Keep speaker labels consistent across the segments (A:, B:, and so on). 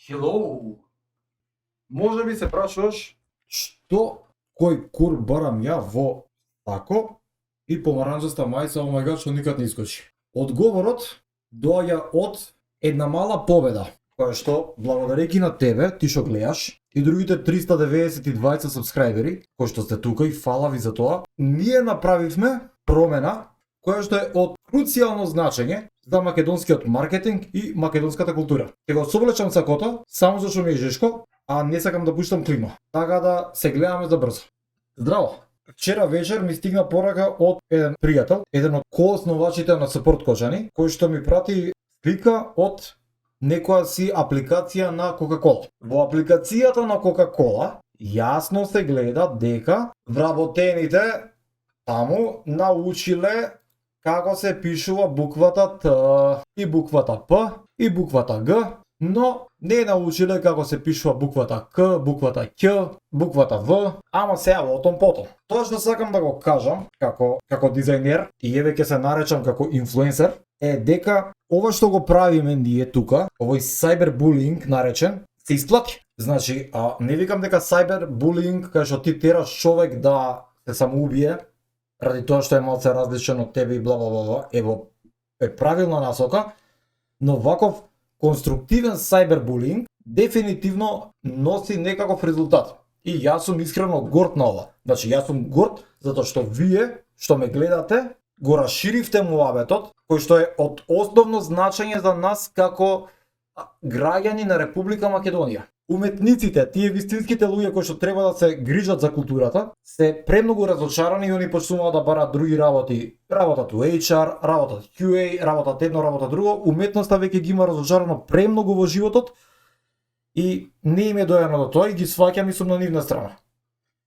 A: Hello! Може би се прашуваш што кој кур барам ја во тако и помаранџаста мајца, о мај гад, што никад не искочи. Одговорот доаѓа од една мала победа, која што благодарејќи на тебе, ти што гледаш, и другите 392 сабскрајбери, кои што сте тука и фала ви за тоа, ние направивме промена која што е од круцијално значење за македонскиот маркетинг и македонската култура. Ќе го соблечам сакото, само зашто ми е жешко, а не сакам да пуштам клима. Така да се гледаме за брзо. Здраво! Вчера вечер ми стигна порака од еден пријател, еден од коосновачите на Support Кочани, кој што ми прати слика од некоја си апликација на Coca-Cola. Во апликацијата на Coca-Cola јасно се гледа дека вработените таму научиле како се пишува буквата Т и буквата П и буквата Г, но не научиле како се пишува буквата К, буквата Ќ, буквата В, ама сега во том потом. Тоа што сакам да го кажам како дизајнер и еве ќе се наречам како инфлуенсер е дека ова што го правиме ние тука, овој сайбербулинг наречен, се исплати. Значи, не викам дека сайбербулинг кај што ти тераш човек да се самоубие ради тоа што е малце различен од тебе и бла бла бла, е правилна насока, но ваков конструктивен сайбербулинг дефинитивно носи некаков резултат. И јас сум искрено горд на ова. Значи, јас сум горд затоа што вие што ме гледате го расширивте муабетот, кој што е од основно значење за нас како граѓани на Република Македонија. Уметниците, тие вистинските луѓе кои што треба да се грижат за културата, се премногу разочарани и они почнуваат да бараат други работи. Работат у HR, работат QA, работат едно, работат друго. Уметноста веќе ги има разочарано премногу во животот и не им е дојано до тоа и ги сваќам и сум на нивна страна.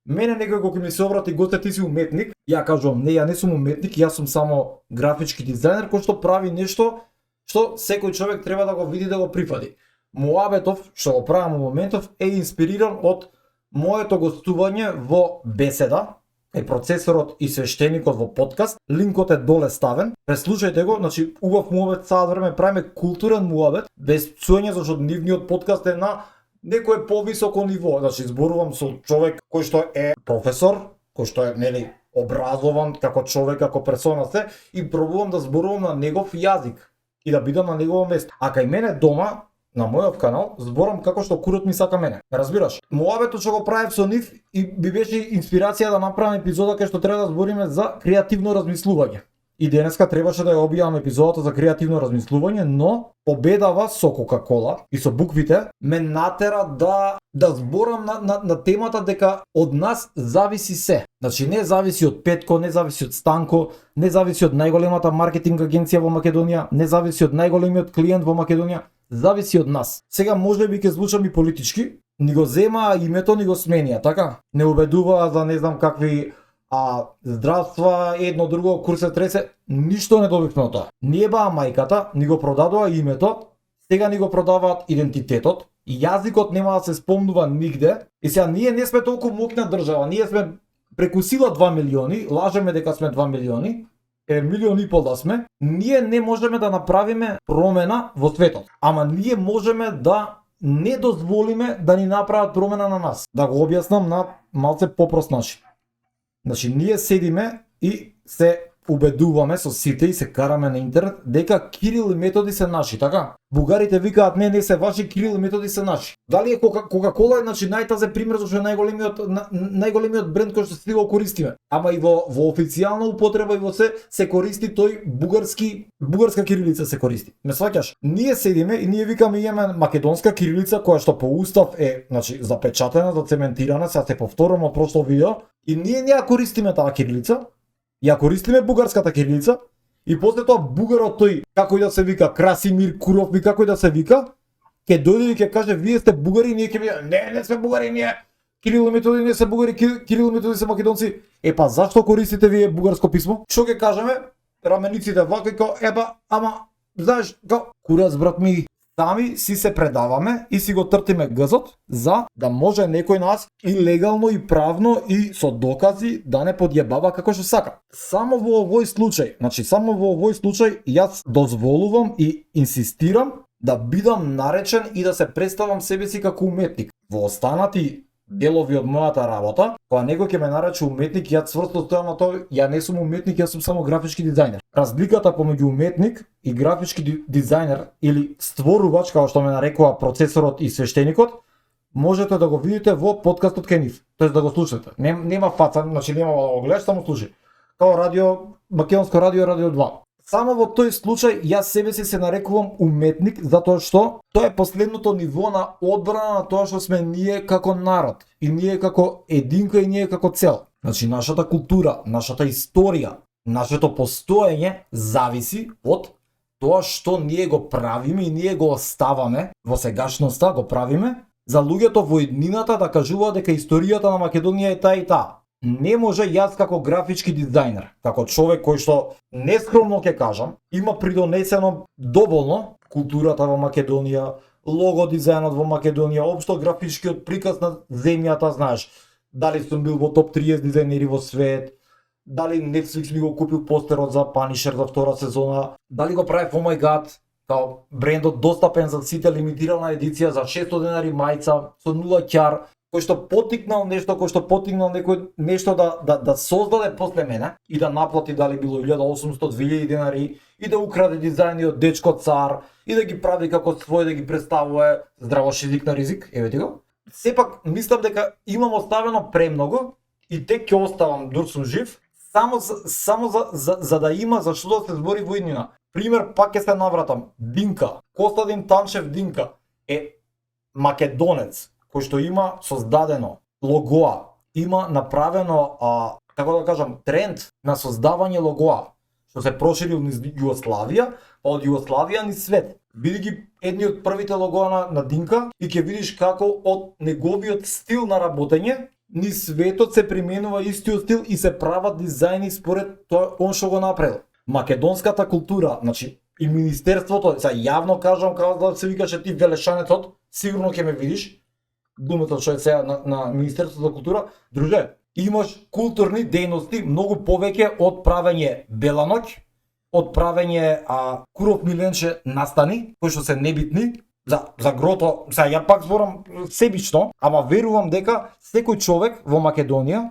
A: Мене некој кога ми се обрати, госте, ти си уметник, ја кажувам, не, ја не сум уметник, јас сум само графички дизајнер кој што прави нешто што секој човек треба да го види, да го прифати. Муабетов, што го правам во моментов, е инспириран од моето гостување во беседа, кај процесорот и свештеникот во подкаст. Линкот е доле ставен. Преслушајте го, значи убав муабет, сад време правиме културен муабет, без пцуење, зашто нивниот подкаст е на некое повисоко ниво. Значи зборувам со човек кој што е професор, кој што е нели образован како човек, како персона се, и пробувам да зборувам на негов јазик и да бидам на негово место. А кај мене дома, на мојот канал, зборам како што курот ми сака мене. Разбираш? Муабетот што го правев со нив и би беше инспирација да направам епизода кај што треба да збориме за креативно размислување. И денеска требаше да ја објавам епизодата за креативно размислување, но победава со Coca-Cola и со буквите ме натера да зборам на темата дека од нас зависи се. Значи не зависи од Петко, не зависи од Станко, не зависи од најголемата маркетинг агенција во Македонија, не зависи од најголемиот клиент во Македонија, зависи од нас. Сега може би ќе звучам и политички, ни го зема името, ни го сменија, така? Не убедува за не знам какви здравства, едно друго, кур се тресе, ништо не добивме од тоа. Ние баа мајката, ни го продадоа името, сега ни го продаваат идентитетот, јазикот нема да се спомнува нигде, и сега ние не сме толку моќна држава, ние сме преку сила 2 милиони, лажеме дека сме 2 милиони, 1,5 милион да сме, ние не можеме да направиме промена во светот, ама ние можеме да не дозволиме да ни направат промена на нас. Да го објаснам на малце попрост начин. Значи, ние седиме и се убедуваме со сите и се караме на интернет дека Кирил и Методи се наши, така? Бугарите викаат не се ваши, Кирил и Методи се наши. Дали е Coca-Cola, значи најтазе пример зашто е најголемиот бренд кој што се го користиме. Ама и во официјална употреба и во се користи тој бугарска кирилица се користи. Ме сваќаш? Ние седиме и ние викаме имаме македонска кирилица која што по устав е, значи, запечатена, зацементирана, сега се повторам од прошло видео, и ние не ја користиме таа кирилица. Ја користиме бугарската кирилица и после тоа бугарот тој, како и да се вика, Красимир Куров и како и да се вика, ќе дојде и ќе каже вие сте бугари, ние ќе биде не сме бугари, ние Кирил и Методи не се бугари, Кирил и Методи се македонци. Па зашто користите вие бугарско писмо? Што ќе кажеме? Рамениците вака и као ама знаеш, курац брат ми, сами си се предаваме и си го тртиме гъзот за да може некој нас и легално и правно и со докази да не подјебава како што сака. Само во овој случај, јас дозволувам и инсистирам да бидам наречен и да се представам себе си како уметник. Во останати делови од мојата работа, кога некој ќе ме нарече уметник, ја цврсто стојам на тоа, ја не сум уметник, јас сум само графички дизајнер. Разликата помеѓу уметник и графички дизајнер или створувач, како што ме нарекува процесорот и свештеникот, можете да го видите во подкастот кај нив, тоест да го слушате. Нема фаца, значи нема да го гледаш, само слушај. Као радио, македонско радио, радио 2. Само во тој случај јас себе си се нарекувам уметник затоа што тоа е последното ниво на одбрана на тоа што сме ние како народ и ние како единка и ние како цел. Значи нашата култура, нашата историја, нашето постоење зависи од тоа што ние го правиме и ние го оставаме во сегашноста, го правиме за луѓето во иднината да кажуваат дека историјата на Македонија е таа и таа. Не може јас како графички дизајнер, како човек кој што нескромно ќе кажам, има придонесено доволно културата во Македонија, лого дизајнот во Македонија, општо графичкиот приказ на земјата, знаеш, дали сум бил во топ 30 дизајнери во свет, дали Netflix ми го купил постерот за Punisher за втора сезона, дали го правев Oh My God, као брендот достапен за сите, лимитирана едиција за 600 денари мајца со 0 ќар, кој што потикнал нешто, кој што потикнал некој нешто да создаде после мене и да наплати дали било 1800-2000 денари и да украде дизајни од дечко цар и да ги прави како свој, да ги представува здраво шизик на ризик, еве ти го. Сепак мислам дека имам оставено премногу и те ќе оставам дур сум жив, само за да има за што да се збори во иднина. Пример, пак ќе се навратам. Динка, Костадин Танчев Динка е македонец кој што има создадено логоа, има направено, како да кажам, тренд на создавање логоа, што се проширил низ Југославија, па од Југославија низ свет. Види ги едни од првите логоа на Динка и ќе видиш како од неговиот стил на работење низ светот се применува истиот стил и се прават дизајни според тоа он што го направил. Македонската култура, значи и министерството, сега јавно кажам, како да се викаше ти Велешанецот, сигурно ќе ме видиш. Думата што е сега на Министерството за култура, друже, имаш културни дејности многу повеќе од правење Бела ноќ, од правење Куров Миленче настани, кои што се небитни, за грото, сега ја пак зборам себично, ама верувам дека секој човек во Македонија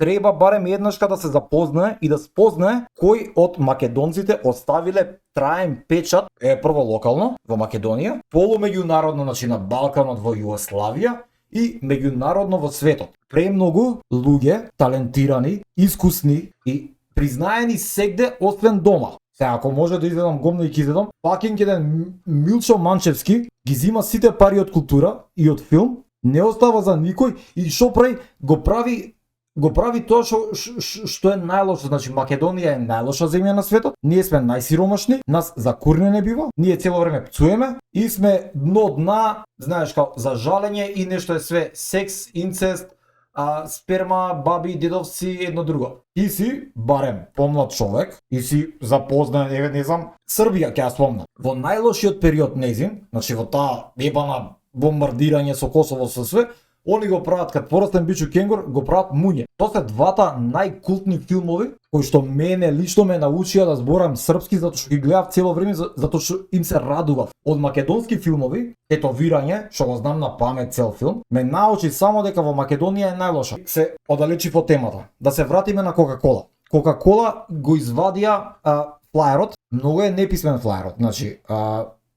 A: треба барем еднашка да се запознае и да спознае кој од македонците оставиле траен печат, прво локално во Македонија, полумеѓународно, значи на Балканот во Југославија и меѓународно во светот. Премногу луѓе, талентирани, искусни и признаени сегде освен дома. Сега ако може да изедам гомно и ќе изедам, пакинг еден Милчо Манчевски ги зима сите пари од култура и од филм, не остава за никој и што прави, го прави тоа што е најлошо. Значи Македонија е најлоша земја на светот, ние сме најсиромашни, нас за курне не бива, ние цело време пцуеме и сме дно дна, знаеш, као за жалење и нешто е све секс, инцест, сперма, баби, дедовци, едно друго. И си барем помлад човек и си запознаен, не знам, Србија ќе ја спомнам. Во најлошиот период нејзин, значи во таа ебана бомбардирање со Косово со све, они го прават кад порастен бичу кенгур, го прават Муње. Тоа се двата најкултни филмови кои што мене лично ме научија да зборам српски, затоа што ги гледав цело време, затоа што им се радував. Од македонски филмови, Тетовирање, што го знам на памет цел филм, ме научи само дека во Македонија е најлоша. Се оддалечив од темата. Да се вратиме на Кока-кола. Кока-кола го извадија флаерот, многу е неписмен флаерот, значи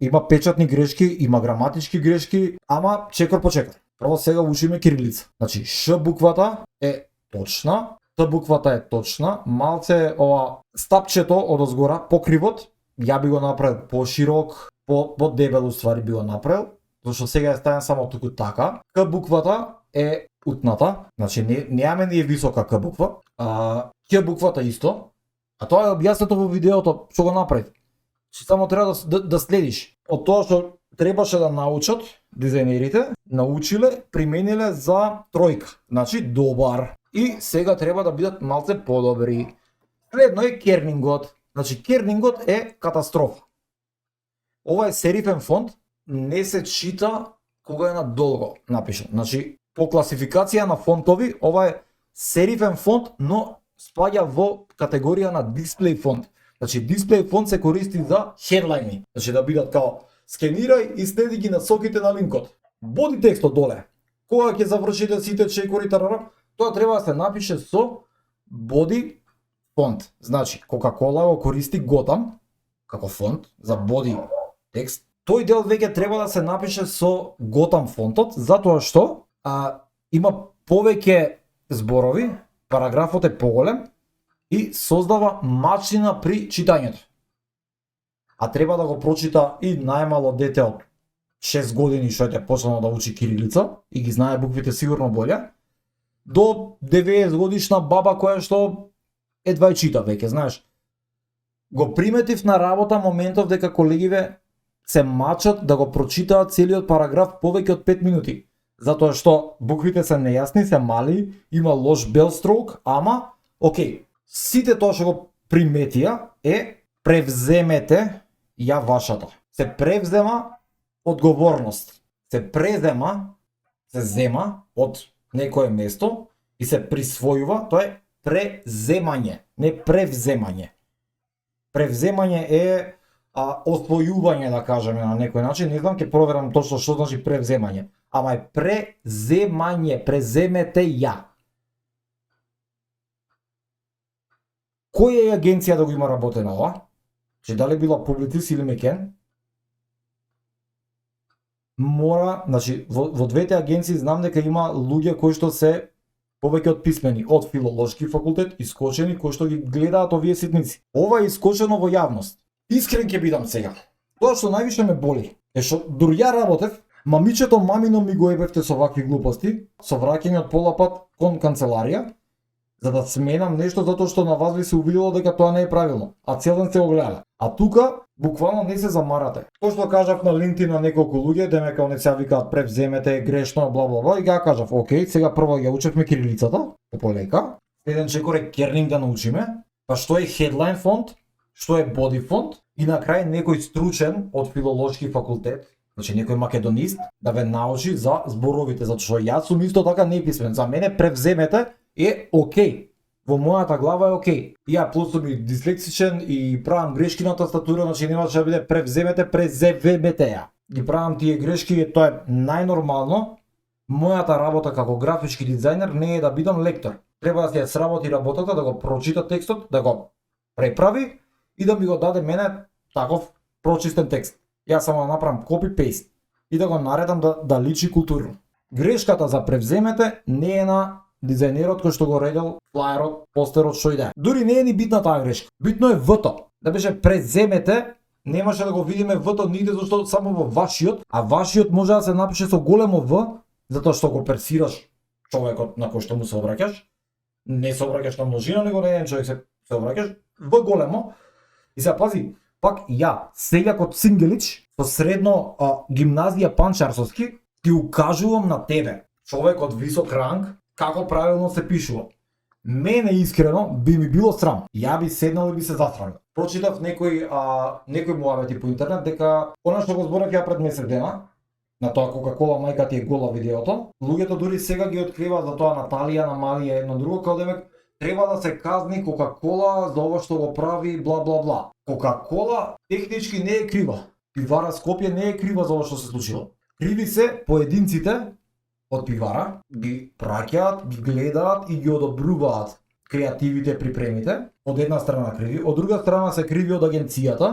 A: има печатни грешки, има граматички грешки, ама чекор по чекор. Прво сега учиме кирилица. Значи Ш буквата е точна, Т буквата е точна, малце ова стапчето од озгора, покривот, ја би го направил поширок, по-дебел уствари би го направил, зашто сега е ставен само туку така. К буквата е утната, значи неаме ни е висока К буква, Қ буквата исто, а тоа е објаснето во видеото што го направи. Че само треба да следиш. Од тоа што требаше да научат дизајнерите, научиле, примениле за тројка, значи добар. И сега треба да бидат малце подобри. Следно е кернингот. Значи кернингот е катастрофа. Ова е серифен фонт, не се чита кога е надолго напишан. Значи по класификација на фонтови, ова е серифен фонт, но спаѓа во категорија на дисплей фонт. Значи дисплеј фонт се користи за хедлайни. Значи да бидат као скенирај и следи ги насоките на линкот. Боди текстот доле. Кога ќе завршите сите чекори тарара, тоа треба да се напише со боди фонт. Значи Coca-Cola го користи Gotham како фонт за боди текст. Тој дел веќе треба да се напише со Gotham фонтот, затоа што има повеќе зборови, параграфот е поголем и создава мачина при читањето. А треба да го прочита и најмало дете од 6 години што е почнало да учи кирилица и ги знае буквите сигурно боле, до 90 годишна баба која што едва и чита веќе, знаеш. Го приметив на работа моментов дека колегиве се мачат да го прочитаат целиот параграф повеќе од 5 минути. Затоа што буквите се нејасни, се мали, има лош белстрок, ама, окей, сите тоа што го приметија е превземете ја вашата. Се превзема одговорност. Се презема, се зема од некое место и се присвојува, тоа е преземање, не превземање. Превземање е освојување, да кажеме на некој начин, не знам, ќе проверам точно што значи превземање, ама е преземање, преземете ја. Која е агенција да го има работено ова? Че дали била Publicis или Мекен? Мора, значи во двете агенции знам дека има луѓе кои што се повеќе од писмени, од филолошки факултет, искочени кои што ги гледаат овие ситници. Ова е искочено во јавност. Искрен ќе бидам сега. Тоа што највише ме боли е што дури ја работев, мамичето мамино ми го ебевте со вакви глупости, со враќање од пола пат кон канцеларија, за да сменам нешто затоа што на вас ви се увидело дека тоа не е правилно, а цел ден се огледа. А тука буквално не се замарате. Тоа што кажав на LinkedIn на неколку луѓе, дека не се викаат превземете грешно, бла бла бла, и ја кажав, окей, сега прво ја учевме кирилицата, полека, еден чекор е кернинг да научиме, па што е headline фонт, што е body фонт, и на крај некој стручен од филолошки факултет, значи некој македонист, да ве научи за зборовите, затоа што јас сум исто така неписмен. За мене превземете е окей. Во мојата глава е окей. Ја плюс сум и дислексичен и правам грешки на тастатура, значи немаше да биде превземете, презевемете ја. Ги правам тие грешки, тоа е најнормално. Мојата работа како графички дизајнер не е да бидам лектор. Треба да се сработи работата, да го прочита текстот, да го преправи и да ми го даде мене таков прочистен текст. Јас само направам copy-paste и да го наредам да личи културно. Грешката за превземете не е на дизајнерот кој што го редел флаерот, постерот, што и да е. Дури не е ни битна таа грешка. Битно е В-то. Да беше преземете, немаше да го видиме В-то нигде, зашто само во вашиот, а вашиот може да се напише со големо В, затоа што го персираш човекот на кој што му се обраќаш. Не се обраќаш на множина, него на еден човек се обраќаш В големо. И се пази, пак ја, сељак од Сингелич, со средно гимназија Панчарсовски, ти укажувам на тебе, човек од висок ранг, како правилно се пишува. Мене искрено би ми било срам. Ја би седнал и би се засрамил. Прочитав некој муавети по интернет дека она што го зборев ја пред месец дена, на тоа Coca-Cola мајка ти е гола видеото, луѓето дури сега ги откриваат за тоа Наталија, на Малија, едно друго, као демек треба да се казни Coca-Cola за ова што го прави бла бла бла. Coca-Cola технички не е крива. Пивара Скопје не е крива за ова што се случило. Криви се поединците од пивара, ги праќаат, ги гледаат и ги одобруваат креативите, припремите. Од една страна криви, од друга страна се криви од агенцијата,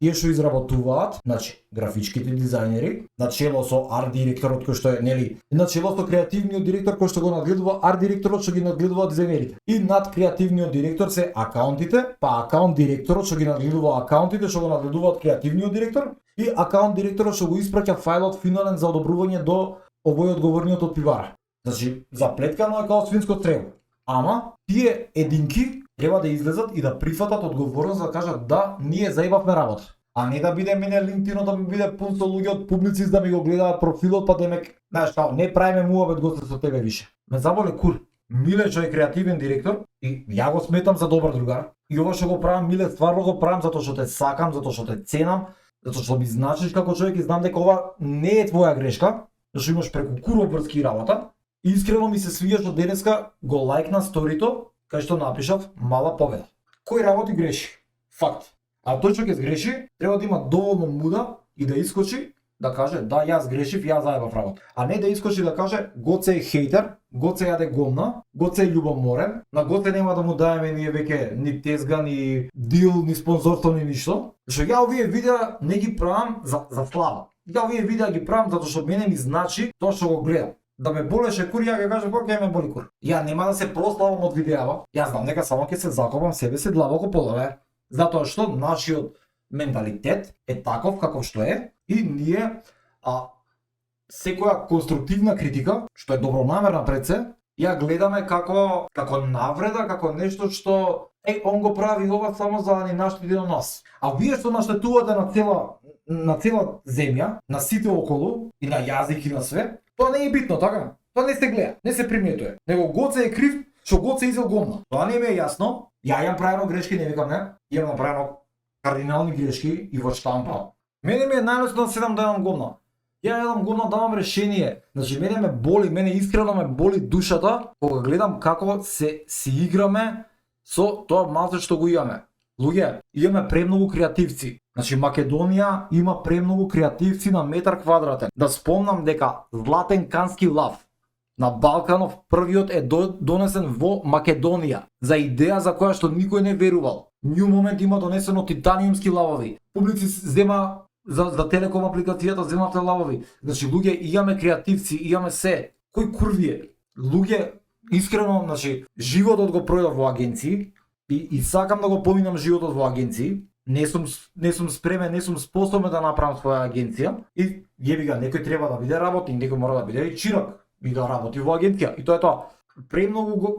A: тие што изработуваат, значи графичките дизајнери, начело со арт директорот кој што е, нели, начело со креативниот директор кој што го надгледува арт директорот што ги надгледува дизајнерите. И над креативниот директор се акаунтите, па акаунт директорот што ги надгледува акаунтите што го надгледуваат креативниот директор и акаунт директорот што го испраќа фајлот финален за одобрување до овој одговорниот од пивара. Значи, заплеткано е као свинско црево. Ама, тие единки треба да излезат и да прифатат одговорност да кажат да, ние заебавме работа. А не да биде мене LinkedIn да ми биде пун со луѓе од Publicis да ми го гледаат профилот, па демек, знаеш као, не правиме муабет госте со тебе више. Ме заболе кур. Милечо е креативен директор и ја го сметам за добар другар. И ова што го правам, Миле, стварно го правам затоа што те сакам, затоа што те ценам, затоа што ми значиш како човек и знам дека ова не е твоја грешка, зашто имаш преку куро врски работа. Искрено ми се свиѓа што денеска го лајкна сторито кај што напишав мала победа. Кој работи греши? Факт. А тој што ќе сгреши, треба да има доволно муда и да искочи да каже да јас грешив, јас заебав работа. А не да искочи да каже Гоце е хейтер, Гоце јаде гомна, Гоце е љубоморен, на Гоце нема да му даеме ние веќе ни тезга, ни дил, ни спонзорство, ни ништо. Што ја овие видеа не ги правам за слава. Ја овие видеа ги правам затоа што мене ми значи тоа што го гледам. Да ме болеше кур, ја ќе кажам кој ме боли кур. Ја нема да се прославам од видеава. Јас знам дека само ќе се закопам себе си длабоко полове. Затоа што нашиот менталитет е таков каков што е и ние секоја конструктивна критика, што е добронамерна пред се, ја гледаме како навреда, како нешто што он го прави ова само за да ни наштети на нас. А вие што наштетувате на цела земја, на сите околу и на јазик и на све, тоа не е битно, така? Тоа не се гледа, не се приметува. Него Гоце е крив што Гоце изел гомна. Тоа не ми е јасно. Ја имам правено грешки, не викам не. Имам направено кардинални грешки и во штампа. Мене ми е најлесно да седам да јадам гомна. Ја јадам гомна, давам решение. Значи мене ме боли, мене искрено ме боли душата кога гледам како си играме со тоа малце што го имаме. Луѓе, имаме премногу креативци. Значи Македонија има премногу креативци на метар квадратен. Да спомнам дека Златен Кански лав на Балканов првиот е донесен во Македонија за идеја за која што никој не верувал. New Moment има донесено титаниумски лавови. Публици зема за телеком апликацијата земавте лавови. Значи луѓе, имаме креативци, имаме се. Кој курвие? Луѓе, искрено, значи животот го пројдов во агенции и сакам да го поминам животот во агенции. Не сум спремен, не сум способен да направам своја агенција и јебига, некој треба да биде работник, некој мора да биде и чирак и да работи во агенција. И тоа е тоа. Премногу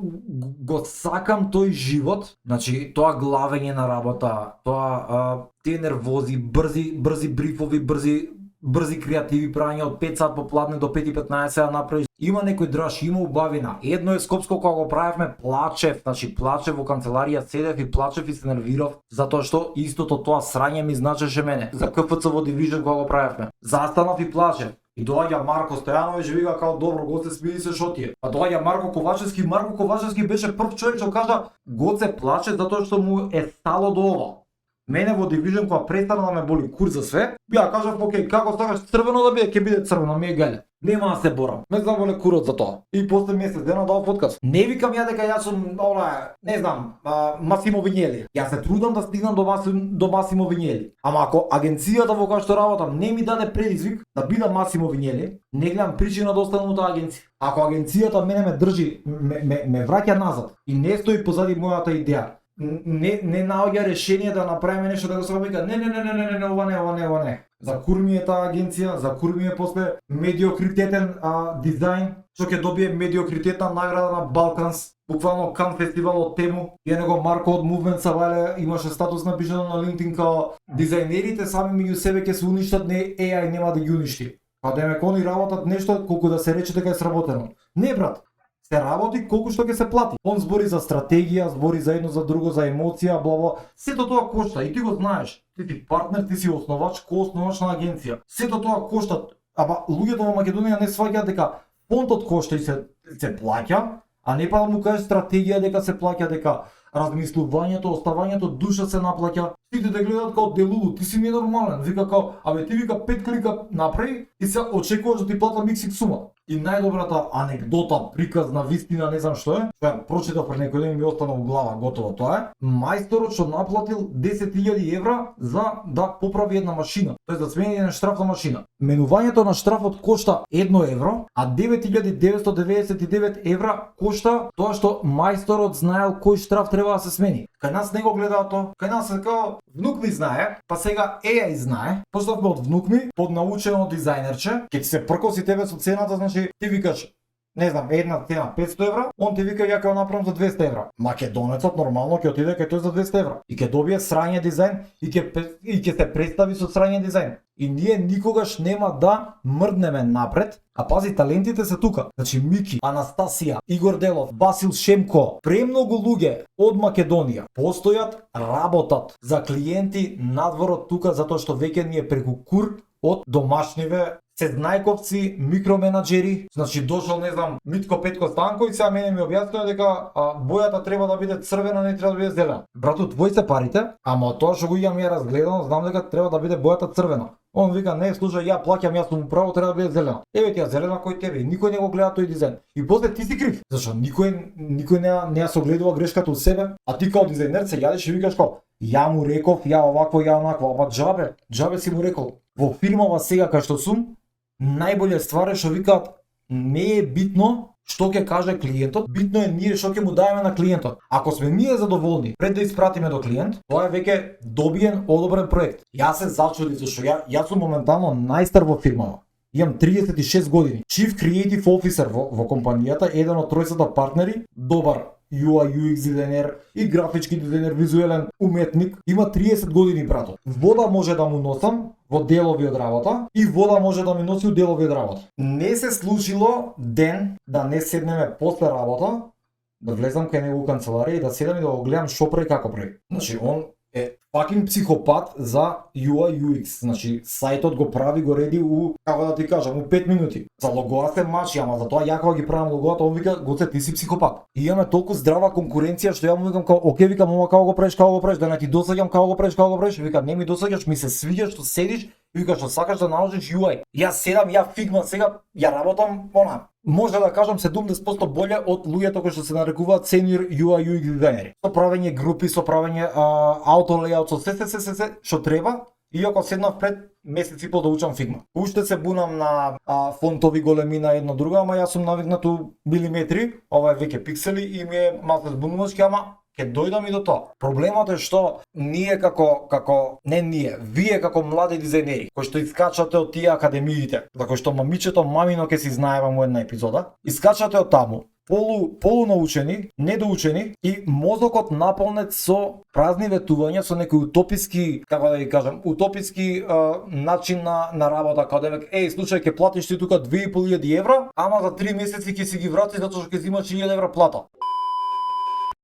A: го сакам тој живот, значи тоа главење на работа, тоа тие нервози, брзи брифови, брзи креативи, прање од 5 сат попладне до 5:15 да направиш. Има некој драж, има убавина. Едно е Скопско кога го правевме, плачев во канцеларија, седев и плачев и се нервирав, затоа што истото тоа срање ми значеше мене. За КФЦ во Дивижн кога го правевме, застанав и плачев. И доаѓа Марко Стојановиќ и вика као добро Гоце смири се шо ти е. А доаѓа Марко Ковачевски беше прв човек што кажа Гоце плаче затоа што му е стало до ова. Мене во Дивижн кога престана да ме боли кур за све, ја кажав окей, како сакаш црвено да биде, ќе биде црвено, ми е гале. Нема да се борам. Ме заболе курот за тоа. И после месец дена дал подкаст. Не викам ја дека јас сум не знам, Масимо Винјели. Јас се трудам да стигнам до Масимо Винјели. Ама ако агенцијата во која што работам не ми даде предизвик да бидам Масимо Винјели, не гледам причина да останам во таа агенција. Ако агенцијата мене ме држи, ме враќа назад и не стои позади мојата идеја, не наоѓа решение да направиме нешто да го се вика не, ова не. За кур ми е таа агенција, за кур ми е после медиокритетен дизајн, што ќе добие медиокритетна награда на Балканс, буквално Кан фестивал од тему. И него Марко од Movement Савале имаше статус напишано на LinkedIn као дизајнерите сами меѓу себе ќе се уништат, не AI нема да ги уништи. Па демек они работат нешто колку да се рече дека е сработено. Не брат, се работи колку што ќе се плати. Он збори за стратегија, збори за едно за друго, за емоција, бла. Сето тоа кошта и ти го знаеш. Ти си партнер, ти си основач, основач на агенција. Сето тоа кошта. Ама луѓето во Македонија не сваќаат дека фонтот кошта и се плаќа, а не па да му кажеш стратегија дека се плаќа, дека размислувањето, оставањето душа се наплаќа. Сите те гледат као делулу, ти си ненормален. Вика као, ти вика 5 клика направи и се очекуваш да ти платам иксик сума. И најдобрата анегдота, приказна, вистина, не знам што е, што ја прочитав пред некој ден и ми остана во глава, готово тоа е. Мајсторот што наплатил 10.000 евра за да поправи една машина, тоест да смени една штрафна машина. Менувањето на штрафот кошта 1 евро, а 9.999 евра кошта тоа што мајсторот знаел кој штраф треба да се смени. Кај нас не го гледаат тоа, кај нас е као внук ми знае, па сега AI знае, поштавме од внук ми, под научено дизајнерче, ќе ти се пркоси тебе со цената, значи ти викаш, не знам, една цена 500 евра, он ти вика ја ќе направам за 200 евра. Македонецот нормално ќе отиде кај тој за 200 евра и ќе добие срање дизајн и ќе се представи со срање дизајн. И ние никогаш нема да мрднеме напред, а пази талентите се тука. Значи Мики, Анастасија, Игор Делов, Васил Шемко, премногу луѓе од Македонија постојат, работат за клиенти надвор од тука затоа што веќе ни е преку кур од домашниве сезнајковци, микроменаџери, значи дошол, не знам, Митко Петко Станковиќ, а мене ми објаснува дека бојата треба да биде црвена, не треба да биде зелена. Брату, твои се парите, ама тоа што го имам ја разгледано, знам дека треба да биде бојата црвена. Он вика, не, слушај, ја плаќам, јас сум право, треба да биде зелена. Еве ти ја зелена кој тебе, никој не го гледа тој дизајн. И после ти си крив, зашто никој не ја согледува грешката од себе, а ти као дизајнер се јадиш и викаш као, ја му реков, ја овакво, ја онакво, ама џабе си му рекол. Во фирмава сега кај што сум, најболе ствари што викаат, не е битно што ќе каже клиентот, битно е ние што ќе му даеме на клиентот. Ако сме ние задоволни пред да испратиме до клиент, тоа е веќе добиен, одобрен проект. Јас се зачудив зашто јас сум моментално најстар во фирмава. Имам 36 години. Chief Creative Officer во компанијата, еден од тројцата партнери, добар UI, UX дизајнер и графички дизајнер, визуелен уметник, има 30 години, брато. Вода може да му носам во делови од работа и вода може да ми носи од делови од работа. Не се случило ден да не седнеме после работа, да влезам кај него канцеларија и да седам и да го гледам што прави, како прави. Значи, он е fucking психопат за UI UX. Значи, сајтот го прави, го реди у, како да ти кажам, у 5 минути. За логоа се мачи, ама за тоа ја кога ги правам логоата, он вика, гоце, ти си психопат. И имаме толку здрава конкуренција што ја му викам као, оке, викам, ова како го правиш, да не ти досаѓам како го правиш, вика, не ми досаѓаш, ми се свиѓа што седиш и вика што сакаш да научиш UI. Јас седам, ја Figma сега, ја работам, може да кажам 70% боле од луѓето кои што се нарекуваат senior UI UX дизајнери. Со правење групи, со правење auto layout, со се што треба, иако седнав пред месец и пол да учам Figma. Уште се бунам на фонтови големина едно друго, ама јас сум навикнат у милиметри, ова е веќе пиксели и ми е малку збунувачки, ама ќе дојдам и до тоа. Проблемот е што ние вие како млади дизајнери, кои што искачате од тие академиите, за кои што мамичето мамино ќе си знаева му една епизода, искачате од таму, полунаучени, недоучени и мозокот наполнет со празни ветувања, со некои утописки, како да ви кажам, начин на работа, каде век, слушај, ќе платиш ти тука 2500 евра, ама за 3 месеци ќе си ги вратиш затоа што ќе си имаш 1000 евра плата.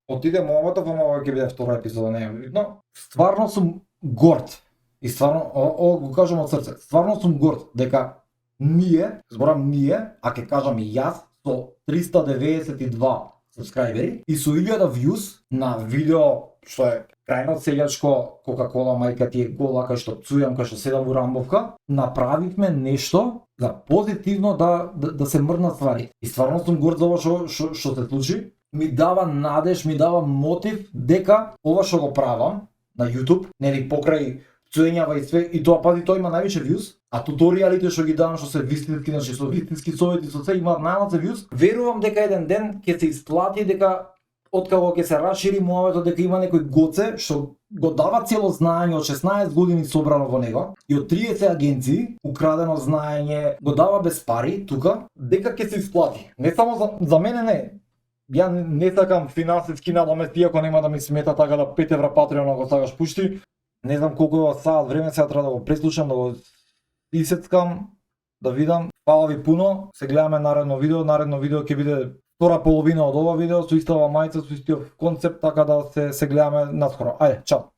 A: Отиде моментот, ама ќе биде втора епизода, не е видно. Стварно сум горд. И стварно, го кажам од срце, стварно сум горд дека ние, зборам ние, а ќе кажам и јас, со 392 сабскрајбери и со 1000 views на видео што е крајно селјачко, Кока-кола мајка ти е гола, кај што цујам, кај што седам во Рамбовка, направивме нешто за позитивно да се мрднат ствари. И стварно сум горд за ова што се случи. Ми дава надеж, ми дава мотив дека ова што го правам на YouTube, нели покрај цуењава и све, и тоа пази, тоа има највише views, а туторијалите што ги давам што се вистински, значи со вистински совети, со се имаат најмалку views. Верувам дека еден ден ќе се исплати, дека откако ќе се расшири муавето, дека има некој гоце што го дава цело знаење од 16 години собрано во него и од 30 агенции украдено знаење, го дава без пари тука, дека ќе се исплати. Не само за мене не. Ја не сакам финансиски надомест, иако нема да ми смета така да 5 евра Patreon го сакаш пушти. Не знам колку саат време сега треба да го преслушам, да го исецкам, да видам. Фала ви пуно, се гледаме наредно видео ќе биде втора половина од ова видео со истава мајца, со истиот концепт, така да се гледаме наскоро. Ајде, чао!